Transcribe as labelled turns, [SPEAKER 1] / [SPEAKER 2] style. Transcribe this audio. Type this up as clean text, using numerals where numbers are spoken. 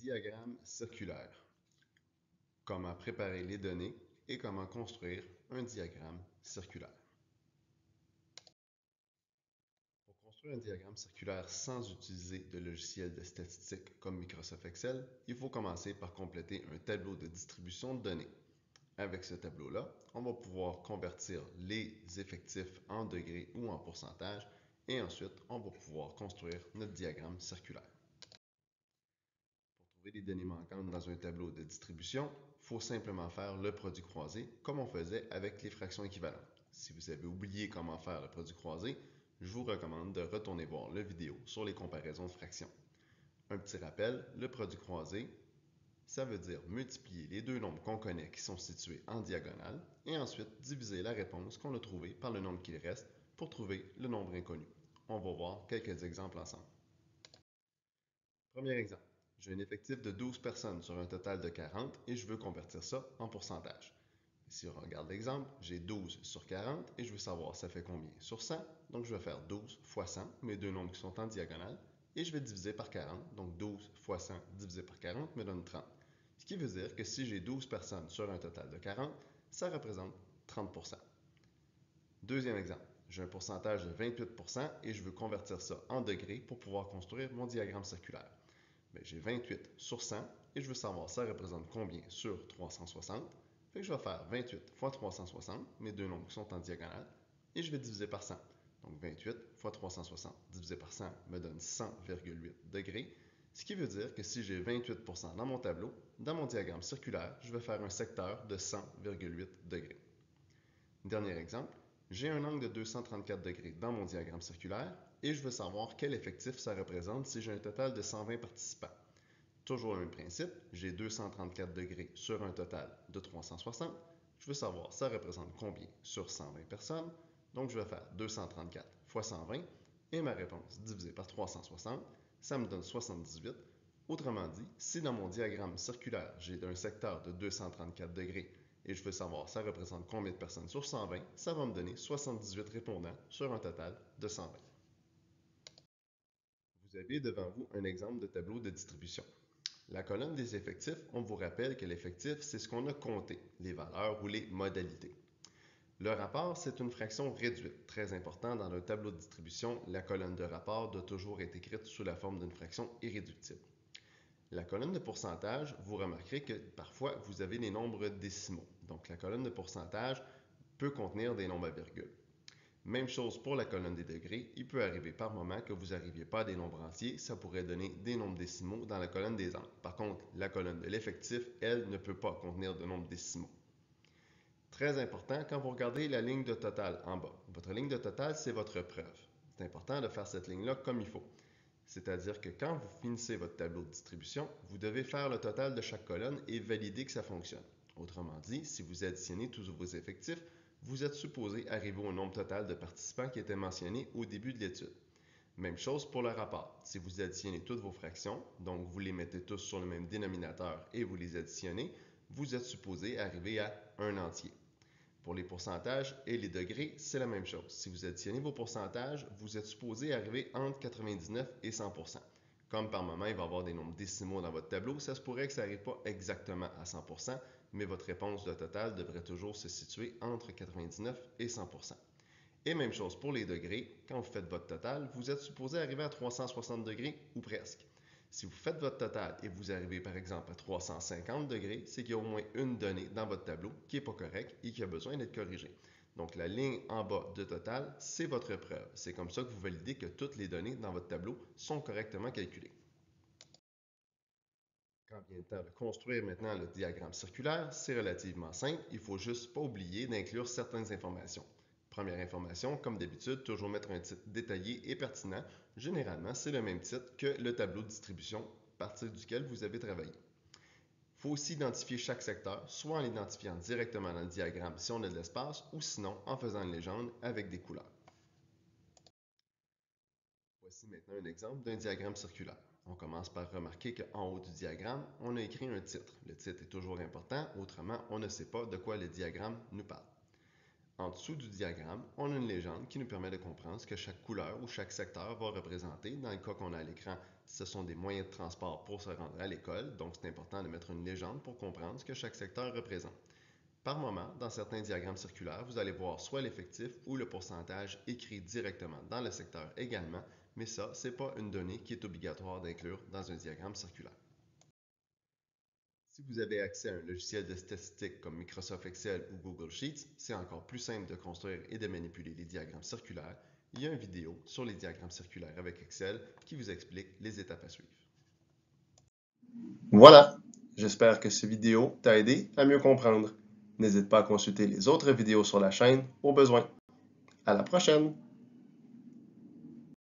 [SPEAKER 1] Diagramme circulaire. Comment préparer les données et comment construire un diagramme circulaire. Pour construire un diagramme circulaire sans utiliser de logiciel de statistique comme Microsoft Excel, il faut commencer par compléter un tableau de distribution de données. Avec ce tableau-là, on va pouvoir convertir les effectifs en degrés ou en pourcentage et ensuite, on va pouvoir construire notre diagramme circulaire. Pour trouver les données manquantes dans un tableau de distribution, il faut simplement faire le produit croisé comme on faisait avec les fractions équivalentes. Si vous avez oublié comment faire le produit croisé, je vous recommande de retourner voir la vidéo sur les comparaisons de fractions. Un petit rappel, le produit croisé, ça veut dire multiplier les deux nombres qu'on connaît qui sont situés en diagonale et ensuite diviser la réponse qu'on a trouvée par le nombre qu'il reste pour trouver le nombre inconnu. On va voir quelques exemples ensemble. Premier exemple. J'ai un effectif de 12 personnes sur un total de 40 et je veux convertir ça en pourcentage. Si on regarde l'exemple, j'ai 12 sur 40 et je veux savoir ça fait combien sur 100. Donc je vais faire 12 fois 100, mes deux nombres qui sont en diagonale, et je vais diviser par 40. Donc 12 fois 100 divisé par 40 me donne 30. Ce qui veut dire que si j'ai 12 personnes sur un total de 40, ça représente 30%. Deuxième exemple. J'ai un pourcentage de 28% et je veux convertir ça en degrés pour pouvoir construire mon diagramme circulaire. J'ai 28 sur 100 et je veux savoir ça représente combien sur 360. Fait que je vais faire 28 fois 360, mes deux nombres qui sont en diagonale, et je vais diviser par 100. Donc 28 fois 360 divisé par 100 me donne 100,8 degrés, ce qui veut dire que si j'ai 28% dans mon tableau, dans mon diagramme circulaire, je vais faire un secteur de 100,8 degrés. Dernier exemple, j'ai un angle de 234 degrés dans mon diagramme circulaire et je veux savoir quel effectif ça représente si j'ai un total de 120 participants. Toujours le même principe, j'ai 234 degrés sur un total de 360. Je veux savoir ça représente combien sur 120 personnes. Donc je vais faire 234 fois 120 et ma réponse divisée par 360, ça me donne 78. Autrement dit, si dans mon diagramme circulaire, j'ai un secteur de 234 degrés et je veux savoir ça représente combien de personnes sur 120, ça va me donner 78 répondants sur un total de 120. Vous avez devant vous un exemple de tableau de distribution. La colonne des effectifs, on vous rappelle que l'effectif, c'est ce qu'on a compté, les valeurs ou les modalités. Le rapport, c'est une fraction réduite, très important dans le tableau de distribution. La colonne de rapport doit toujours être écrite sous la forme d'une fraction irréductible. La colonne de pourcentage, vous remarquerez que parfois, vous avez des nombres décimaux. Donc, la colonne de pourcentage peut contenir des nombres à virgule. Même chose pour la colonne des degrés, il peut arriver par moment que vous n'arriviez pas à des nombres entiers, ça pourrait donner des nombres décimaux dans la colonne des angles. Par contre, la colonne de l'effectif, elle, ne peut pas contenir de nombres décimaux. Très important, quand vous regardez la ligne de total en bas, votre ligne de total, c'est votre preuve. C'est important de faire cette ligne-là comme il faut. C'est-à-dire que quand vous finissez votre tableau de distribution, vous devez faire le total de chaque colonne et valider que ça fonctionne. Autrement dit, si vous additionnez tous vos effectifs, vous êtes supposé arriver au nombre total de participants qui était mentionné au début de l'étude. Même chose pour le rapport. Si vous additionnez toutes vos fractions, donc vous les mettez tous sur le même dénominateur et vous les additionnez, vous êtes supposé arriver à un entier. Pour les pourcentages et les degrés, c'est la même chose. Si vous additionnez vos pourcentages, vous êtes supposé arriver entre 99 et 100%. Comme par moment, il va y avoir des nombres décimaux dans votre tableau, ça se pourrait que ça n'arrive pas exactement à 100%, mais votre réponse de total devrait toujours se situer entre 99 et 100%. Et même chose pour les degrés, quand vous faites votre total, vous êtes supposé arriver à 360 degrés ou presque. Si vous faites votre total et vous arrivez par exemple à 350 degrés, c'est qu'il y a au moins une donnée dans votre tableau qui n'est pas correcte et qui a besoin d'être corrigée. Donc la ligne en bas de total, c'est votre preuve. C'est comme ça que vous validez que toutes les données dans votre tableau sont correctement calculées. Quand vient le temps de construire maintenant le diagramme circulaire, c'est relativement simple. Il ne faut juste pas oublier d'inclure certaines informations. Première information, comme d'habitude, toujours mettre un titre détaillé et pertinent. Généralement, c'est le même titre que le tableau de distribution à partir duquel vous avez travaillé. Il faut aussi identifier chaque secteur, soit en l'identifiant directement dans le diagramme si on a de l'espace, ou sinon en faisant une légende avec des couleurs. Voici maintenant un exemple d'un diagramme circulaire. On commence par remarquer qu'en haut du diagramme, on a écrit un titre. Le titre est toujours important, autrement, on ne sait pas de quoi le diagramme nous parle. En dessous du diagramme, on a une légende qui nous permet de comprendre ce que chaque couleur ou chaque secteur va représenter. Dans le cas qu'on a à l'écran, ce sont des moyens de transport pour se rendre à l'école, donc c'est important de mettre une légende pour comprendre ce que chaque secteur représente. Par moment, dans certains diagrammes circulaires, vous allez voir soit l'effectif ou le pourcentage écrit directement dans le secteur également, mais ça, ce n'est pas une donnée qui est obligatoire d'inclure dans un diagramme circulaire. Si vous avez accès à un logiciel de statistique comme Microsoft Excel ou Google Sheets, c'est encore plus simple de construire et de manipuler les diagrammes circulaires. Il y a une vidéo sur les diagrammes circulaires avec Excel qui vous explique les étapes à suivre.
[SPEAKER 2] Voilà, j'espère que cette vidéo t'a aidé à mieux comprendre. N'hésite pas à consulter les autres vidéos sur la chaîne au besoin. À la prochaine!